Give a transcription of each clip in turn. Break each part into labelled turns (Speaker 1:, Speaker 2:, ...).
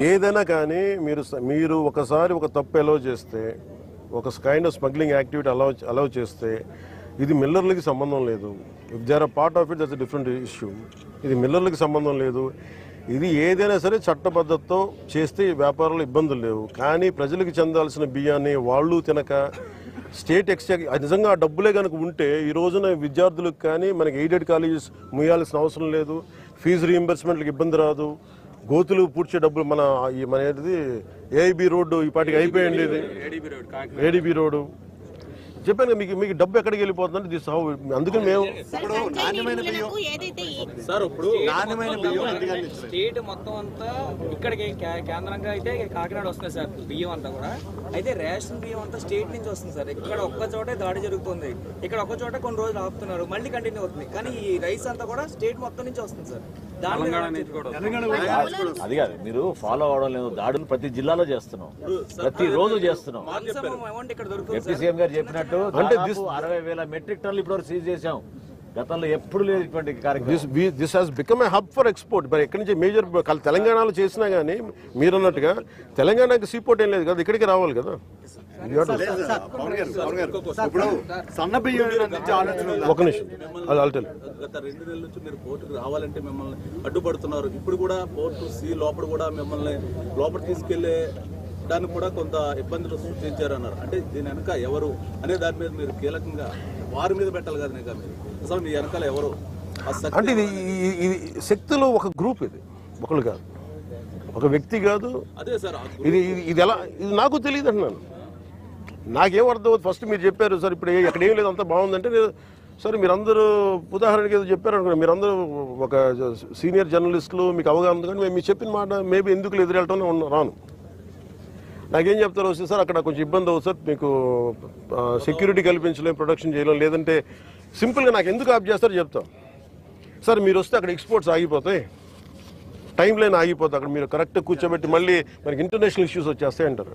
Speaker 1: ఏదైనా కానీ మీరు ఒకసారి ఒక తప్పు అలౌ చేస్తే, ఒక kind of smuggling activity allow చేస్తే, ఇది మిల్లర్లకి సంబంధం లేదు. If they are part of it, that's different issue. ఇది మిల్లర్లకి సంబంధం లేదు. ఇది ఏదైనా సరే చట్టబద్ధతతో చేస్తే వ్యాపారంలో ఇబ్బందులు లేవు. కానీ ప్రజలకు చెందాల్సిన బియ్యాన్ని వాళ్ళు తినక స్టేట్ ఎక్స్చేంజ్ నిజంగా ఆ డబ్బులే కనుక ఉంటే ఈ రోజున విద్యార్థులకు కానీ మనకి ఎయిడెడ్ కాలేజెస్ ముయ్యాల్సిన అవసరం లేదు. ఫీజు రీయింబర్స్మెంట్లకు ఇబ్బంది రాదు. గోతులు పూడ్చే డబ్బులు మన ఏది ఏఐబి రోడ్డు ఈ పాటికి అయిపోయింది. ఇది ఏడీబీ రోడ్డు చెప్పాను మీకు డబ్బు ఎక్కడికి వెళ్ళిపోతుందంటే దిస్ హౌ. అందుకని మేము
Speaker 2: స్టేట్ మొత్తం అంతా ఇక్కడికి కేంద్రంగా అయితే కాకినాడ వస్తుంది సార్ బియ్యం అంతా కూడా. అయితే రేషన్ బియ్యం అంతా స్టేట్ నుంచి వస్తుంది సార్. ఇక్కడ ఒక్క చోటే దాడి జరుగుతుంది, ఇక్కడ ఒక్క చోట కొన్ని రోజులు ఆపుతున్నారు, మళ్ళీ కంటిన్యూ అవుతుంది. కానీ ఈ రైస్ అంతా కూడా స్టేట్ మొత్తం నుంచి వస్తుంది సార్.
Speaker 3: అది కాదు మీరు ఫాలో అవడం లేదు. దాడులు ప్రతి జిల్లాలో చేస్తున్నాం, ప్రతి రోజు చేస్తున్నాం. డిప్యూటీ సీఎం గారు చెప్పినట్టు అంటే 60,000 మెట్రిక్ టన్నులు ఇప్పుడు సీజ్ చేశాం. గతంలో ఎప్పుడు లేదు ఇటువంటి కార్యక్రమం.
Speaker 1: This has become a hub for export. మరి ఎక్కడి నుంచి మేజర్ తెలంగాణలో చేసినా కానీ మీరన్నట్టుగా తెలంగాణకి సీపోర్ట్ ఏం లేదు కదా, ఇక్కడికి రావాలి కదా. ఒక నిమిషం
Speaker 4: గత 2 నెలల నుంచి మీరు పోర్టుకు రావాలంటే మిమ్మల్ని అడ్డుపడుతున్నారు. ఇప్పుడు కూడా పోర్టు సి లోపల కూడా మిమ్మల్ని లోపల తీసుకెళ్లే దానికి కూడా కొంత ఇబ్బందులు సృష్టించారన్నారు. అంటే దీని వెనక ఎవరు అనే దాని మీద మీరు కీలకంగా వారి మీద పెట్టాలి కదా. మీరు అసలు మీ వెనకాల ఎవరు
Speaker 1: అంటే ఇది శక్తిలో ఒక గ్రూప్, ఇది ఒకళ్ళు కాదు, ఒక వ్యక్తి కాదు.
Speaker 4: అదే సార్
Speaker 1: ఇది ఎలా ఇది నాకు తెలియదు అంటున్నాను. నాకేం అర్థం అవుతుంది. ఫస్ట్ మీరు చెప్పారు సార్ ఇప్పుడు ఎక్కడ ఏం లేదు అంతా బాగుందంటే సరే మీరందరూ ఉదాహరణకి ఏదో చెప్పారు అనుకున్నా. మీరందరూ ఒక సీనియర్ జర్నలిస్టులు, మీకు అవగాహన ఉంది. కానీ మేము చెప్పిన మాట మేబీ ఎందుకు ఎదురెళ్ళటం రాను. నాకేం చెప్తారు వస్తే సార్ అక్కడ కొంచెం ఇబ్బంది అవుతుంది సార్, మీకు సెక్యూరిటీ కల్పించలేం, ప్రొడక్షన్ చేయలేం, లేదంటే సింపుల్గా నాకు ఎందుకు ఆప్ చేస్తారో చెప్తాం. సార్ మీరు వస్తే అక్కడ ఎక్స్పోర్ట్స్ ఆగిపోతాయి, టైం లైన్ ఆగిపోతాయి, అక్కడ మీరు కరెక్ట్గా కూర్చోబెట్టి మళ్ళీ మనకి ఇంటర్నేషనల్ ఇష్యూస్ వచ్చేస్తాయి అంటారు.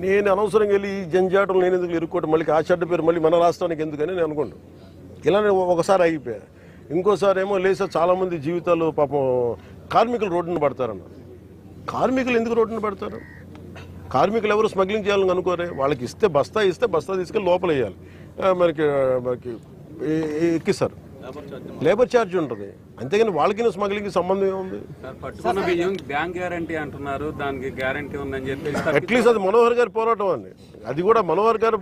Speaker 1: నేను అనవసరంగా వెళ్ళి ఈ జంజాటం నేను ఎందుకు ఇరుక్కోవడం, మళ్ళీ ఆ చెడ్డ పేరు మళ్ళీ మన రాష్ట్రానికి ఎందుకని నేను అనుకోండి. ఇలానే ఒకసారి ఆగిపోయా. ఇంకోసారి ఏమో లేదు చాలామంది జీవితాలు పాపం కార్మికులు రోడ్డున పడతారన్నారు. కార్మికులు ఎందుకు రోడ్డున పడతారు? కార్మికులు ఎవరు స్మగ్లింగ్ చేయాలని అనుకోరే. వాళ్ళకి ఇస్తే బస్తా తీసుకెళ్ళి లోపల వేయాలి, మనకి ఎక్కిస్తారు, లేబర్ ఛార్జ్ ఉంటుంది. అంతేగాని వాళ్ళకి స్మగ్లింగ్ సంబంధం ఏముంది?
Speaker 5: బ్యాంక్ గ్యారంటీ అంటున్నారు, దానికి గ్యారంటీ ఉందని చెప్పి
Speaker 1: అట్లీస్ట్ అది మనోహర్ గారి పోరాటం అండి. అది కూడా మనోహర్ గారు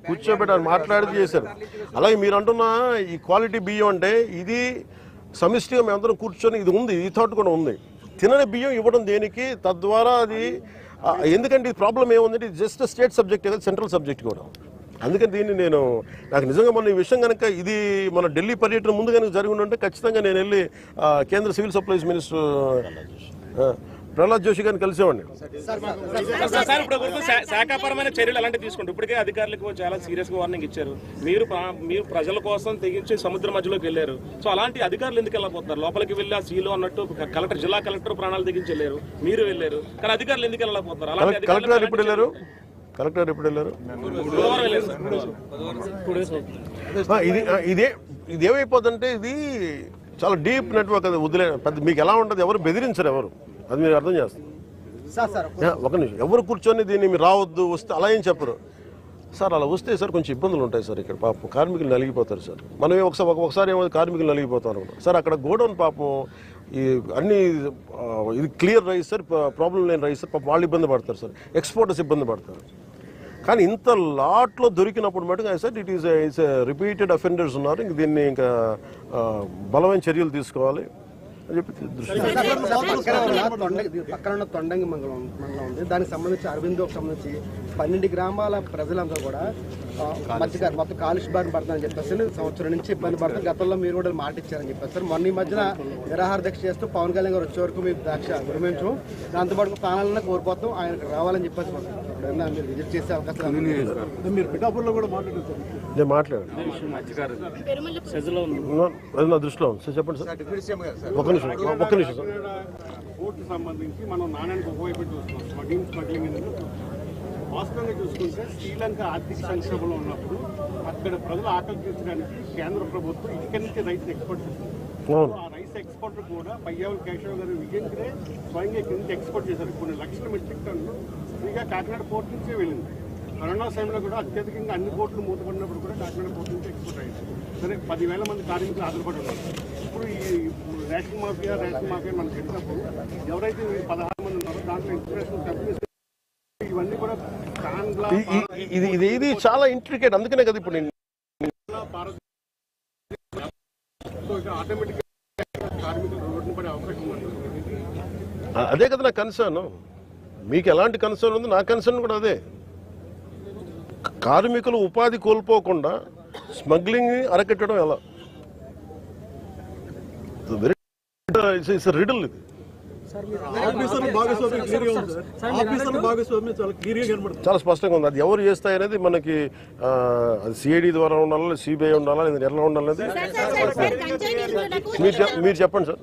Speaker 1: కూర్చోబెట్టి మాట్లాడి చేశారు. అలాగే మీరు అంటున్న ఈ క్వాలిటీ బియ్యం అంటే ఇది సమిష్టిగా మేమందరం కూర్చొని ఇది ఉంది, ఈ థాట్ కూడా ఉంది. తినని బియ్యం ఇవ్వడం దేనికి? తద్వారా అది ఎందుకంటే ఈ ప్రాబ్లం ఏముందంటే ఇది జస్ట్ స్టేట్ సబ్జెక్ట్ కదా, సెంట్రల్ సబ్జెక్ట్ కూడా. అందుకని దీన్ని నాకు నిజంగా మొన్న ఈ విషయం కనుక ఇది మన ఢిల్లీ పర్యటన ముందు కనుక జరిగి ఉంటే ఖచ్చితంగా నేను వెళ్ళి కేంద్ర civil supplies minister Prahlad Joshi గారిని కలిసేవాడిని.
Speaker 6: శాఖాపరమైన చర్యలు అలాంటివి తీసుకుంటారు. ఇప్పటికే అధికారులకు చాలా సీరియస్ గా వార్నింగ్ ఇచ్చారు. మీరు ప్రజల కోసం తెగించి సముద్ర మధ్యలోకి వెళ్ళారు. సో అలాంటి అధికారులు ఎందుకు వెళ్ళకపోతున్నారు? లోపలికి వెళ్ళి ఆ సీలో అన్నట్టు జిల్లా కలెక్టర్ ప్రాణాలు తెగించి వెళ్ళారు, మీరు వెళ్ళారు, కానీ అధికారులు ఎందుకు వెళ్ళకపోతున్నారు?
Speaker 1: కలెక్టర్ ఎప్పుడు వెళ్ళారు? ఇది ఏమైపోతుందంటే ఇది చాలా డీప్ నెట్వర్క్. అది వదిలే పెద్ద మీకు ఎలా ఉంటుంది, ఎవరు బెదిరించరు, ఎవరు అది మీరు అర్థం చేస్తారు. ఒక నిమిషం, ఎవరు కూర్చొని దీన్ని మీరు రావద్దు వస్తే అలా ఏం చెప్పరు సార్. అలా వస్తే సార్ కొంచెం ఇబ్బందులు ఉంటాయి సార్. ఇక్కడ పాపం కార్మికులు నలిగిపోతారు సార్. మనం ఒకసారి ఏమో కార్మికులు నలిగిపోతారు సార్. అక్కడ గోడౌన్ పాపం ఈ అన్ని ఇది క్లియర్ రైస్ సార్, ప్రాబ్లం లేని రైస్ సార్. పాపం వాళ్ళు ఇబ్బంది పడతారు సార్, ఎక్స్పోర్టర్స్ ఇబ్బంది పడతారు. కానీ ఇంత లాట్లో దొరికినప్పుడు మటుకు సార్ ఇట్స్ రిపీటెడ్ అఫెండర్స్ ఉన్నారు. ఇంక దీన్ని ఇంకా బలమైన చర్యలు తీసుకోవాలి అని చెప్పి
Speaker 7: పక్కన ఉన్న తొండంగి మండలం ఉంది. దానికి సంబంధించి అరవిందోకి సంబంధించి 12 గ్రామాల ప్రజలందరూ కూడా మధ్యగారు మొత్తం కాలుష్య బారిన పడుతుందని చెప్పేసి సంవత్సరం నుంచి ఇబ్బంది పడుతుంది. గతంలో మీరు కూడా మాట ఇచ్చారని చెప్పేసి మొన్న ఈ మధ్యన నిరాహార దీక్ష చేస్తూ పవన్ కళ్యాణ్ గారు వచ్చే వరకు మీరు దీక్ష విరమించు, దాంతోపాటు ప్రాణాలను కోల్పోతాం, ఆయనకు రావాలని చెప్పేసి మీరు విజిట్ చేసే అవకాశం మీరు పిఠాపురంలో కూడా మాట్లాడుతారు.
Speaker 1: నేను మాట్లాడాను, అది నా దృష్టిలో ఉంది సార్. చెప్పండి సార్. ఒక్క నిమిషం సార్.
Speaker 6: కోర్టు సంబంధించి మనం నాణ్యానికి ఒకవైపు చూస్తున్నాం. స్మగ్లింగ్ అనేది వాస్తవంగా చూసుకుంటే శ్రీలంక ఆర్థిక సంక్షోభంలో ఉన్నప్పుడు అక్కడ ప్రజలు ఆకలి తీర్చడానికి కేంద్ర ప్రభుత్వం ఇక్కడి నుంచి రైస్ ఎక్స్పోర్ట్ చేస్తుంది. ఆ రైస్
Speaker 8: రైస్ ఎక్స్పోర్టర్ కూడా పయ్యావుల కేశవ్ గారు విజయంగానే స్వయంగా ఇక్కడి నుంచి ఎక్స్పోర్ట్ చేశారు. కొన్ని లక్షల మెట్రిక్ టన్నులు ఫ్రీగా కాకినాడ పోర్ట్ నుంచే వెళ్ళింది. కరోనా సమయంలో కూడా అత్యధికంగా అన్ని పోర్టులు మూతపడినప్పుడు కూడా కాకినాడ పోర్ట్ నుంచి ఎక్స్పోర్ట్ అయ్యింది. సరే 10,000 మంది కార్మికులు ఆధారపడి ఉన్నారు. ఇప్పుడు ఈ రేషన్ మాఫియా మనకు తెలిసినప్పుడు ఎవరైతే 16 మంది ఉన్నారో దాంట్లో ఇంటర్నేషనల్ కంపెనీస్ ఇవన్నీ కూడా
Speaker 1: ఇది చాలా ఇంట్రికేట్. అందుకనే కదా ఇప్పుడు నేను
Speaker 8: ఆటోమేటిక్ కార్మికులు రోడ్డున పడే అవకాశం ఉంటుంది.
Speaker 1: అదే కదా నా కన్సర్న్. మీకు ఎలాంటి కన్సర్న్ ఉంది, నా కన్సర్న్ కూడా అదే. కార్మికులు ఉపాధి కోల్పోకుండా స్మగ్లింగ్ అరకెట్టడం ఎలా? రిడల్ ఇది. చాలా స్పష్టంగా ఉంది. అది ఎవరు చేస్తాయి అనేది మనకి సిఐడి ద్వారా ఉండాలా, సిబిఐ ఉండాలా, లేదా ఎలా ఉండాలనేది మీరు చెప్పండి సార్.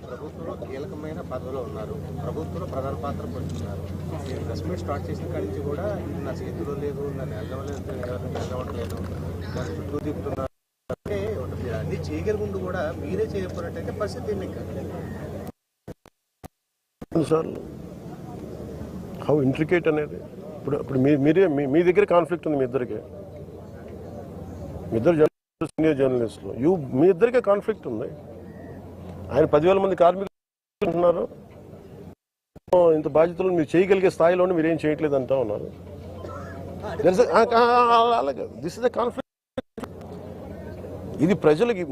Speaker 9: ప్రభుత్వంలో కీలకమైన పదవిలో ఉన్నారు, ప్రభుత్వంలో ప్రధాన పాత్ర పోషిస్తున్నారు. ప్రెస్ మీట్ స్టార్ట్ చేసిన కాడి నుంచి కూడా ఇది నా చేతిలో లేదు, నన్ను వెళ్ళవలేదు, దాని చుట్టూ తిప్పుతున్నారు. అంటే అన్ని చేయగలిగి ముందు కూడా మీరే చేయకపోయినట్టయితే పరిస్థితి ఏమి
Speaker 1: సార్. హౌ ఇంట్రికేట్ అనేది ఇప్పుడు మీ దగ్గర కాన్ఫ్లిక్ట్ ఉంది. మీ ఇద్దరు సీనియర్ జర్నలిస్టులు, మీ ఇద్దరికే కాన్ఫ్లిక్ట్ ఉంది. ఆయన 10,000 మంది కార్మికులు ఉంటున్నారు. ఇంత బాధ్యతలు మీరు చేయగలిగే స్థాయిలోనే మీరేం చేయట్లేదు అంటా ఉన్నారు. అలాగే దిస్ ఇస్ ద కాన్ఫ్లిక్ట్. ఇది ప్రజలకి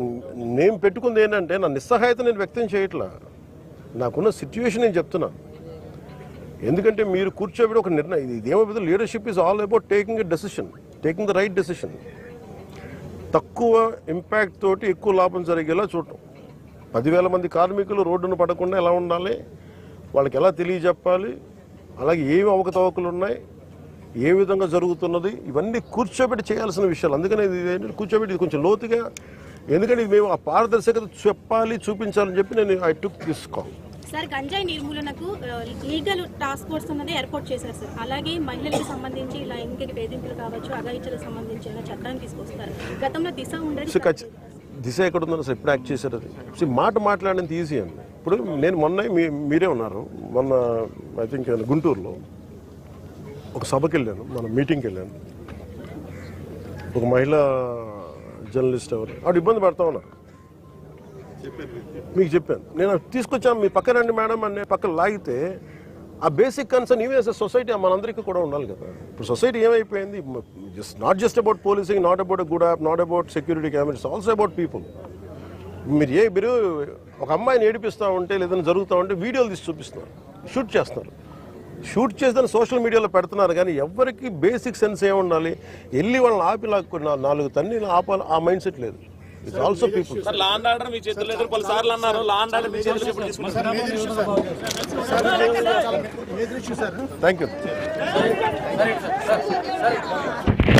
Speaker 1: నేను పెట్టుకుంది ఏంటంటే నా నిస్సహాయత నేను వ్యక్తం చేయట్లా, నాకున్న సిచ్యువేషన్ నేను చెప్తున్నాను. ఎందుకంటే మీరు కూర్చోబెట్టి ఒక నిర్ణయం, ఇదేమో leadership is all about taking a decision, taking the right decision. తక్కువ ఇంపాక్ట్ తోటి ఎక్కువ లాభం జరిగేలా చూడటం. 10,000 మంది కార్మికులు రోడ్డును పడకుండా ఎలా ఉండాలి, వాళ్ళకి ఎలా తెలియజెప్పాలి, అలాగే ఏమి అవకతవకలు ఉన్నాయి, ఏ విధంగా జరుగుతున్నది, ఇవన్నీ కూర్చోబెట్టి చేయాల్సిన విషయాలు. అందుకని ఇది కూర్చోబెట్టి ఇది కొంచెం లోతుగా, ఎందుకంటే ఇది మేము ఆ పారదర్శకత చెప్పాలి, చూపించాలని చెప్పి నేను I took this call.
Speaker 10: Sir, గంజాయి నిర్మూలనకు లీగల్ టాస్క్ ఫోర్స్ అన్నది ఏర్పాటు చేశారు సార్. అలాగే మహిళలకు సంబంధించి లైంగిక వేధింపులు కావచ్చు, అఘాయిత్యాలకు సంబంధించిన చట్టాన్ని తీసుకొస్తారు. గతంలో దిశ ఉండదు.
Speaker 1: దిశ ఎక్కడ ఉందో సార్, ఎప్పుడు యాక్ట్ చేశారు అది? మాట మాట్లాడేంత ఈజీ అండి. ఇప్పుడు నేను మొన్న మీరే ఉన్నారు, మొన్న ఐ థింక్ గుంటూరులో ఒక సభకి వెళ్ళాను, మన మీటింగ్కి వెళ్ళాను. ఒక మహిళా జర్నలిస్ట్ ఎవరు ఆవిడ ఇబ్బంది పడతా ఉన్నారు. మీకు చెప్పాను, నేను తీసుకొచ్చాను, మీ పక్కన రండి మేడం అని పక్కన లాగితే ఆ basic concern even as a society మనందరికీ కూడా ఉండాలి కదా. ఇప్పుడు సొసైటీ ఏమైపోయింది, not just about policing, not about good app, not about security cameras, also about people. మీరు ఒక అమ్మాయిని ఏడిపిస్తూ ఉంటే లేదని జరుగుతూ ఉంటే వీడియోలు తీసి చూపిస్తున్నారు, షూట్ చేస్తున్నారు. షూట్ చేసి సోషల్ మీడియాలో పెడుతున్నారు. కానీ ఎవరికి బేసిక్ సెన్స్ ఏముండాలి, వెళ్ళి వాళ్ళని ఆపి లాక్కున్న 4 తన్ని ఆపాలి, ఆ మైండ్ సెట్ లేదు. It's also people.
Speaker 6: Law and order మీ చేతుల్లో లేదు, పలుసార్లు అన్నారు. లా అండ్ ఆర్డర్ మీ చేతుల్లో ఎప్పుడు తీసుకుంటారు?
Speaker 1: Thank you.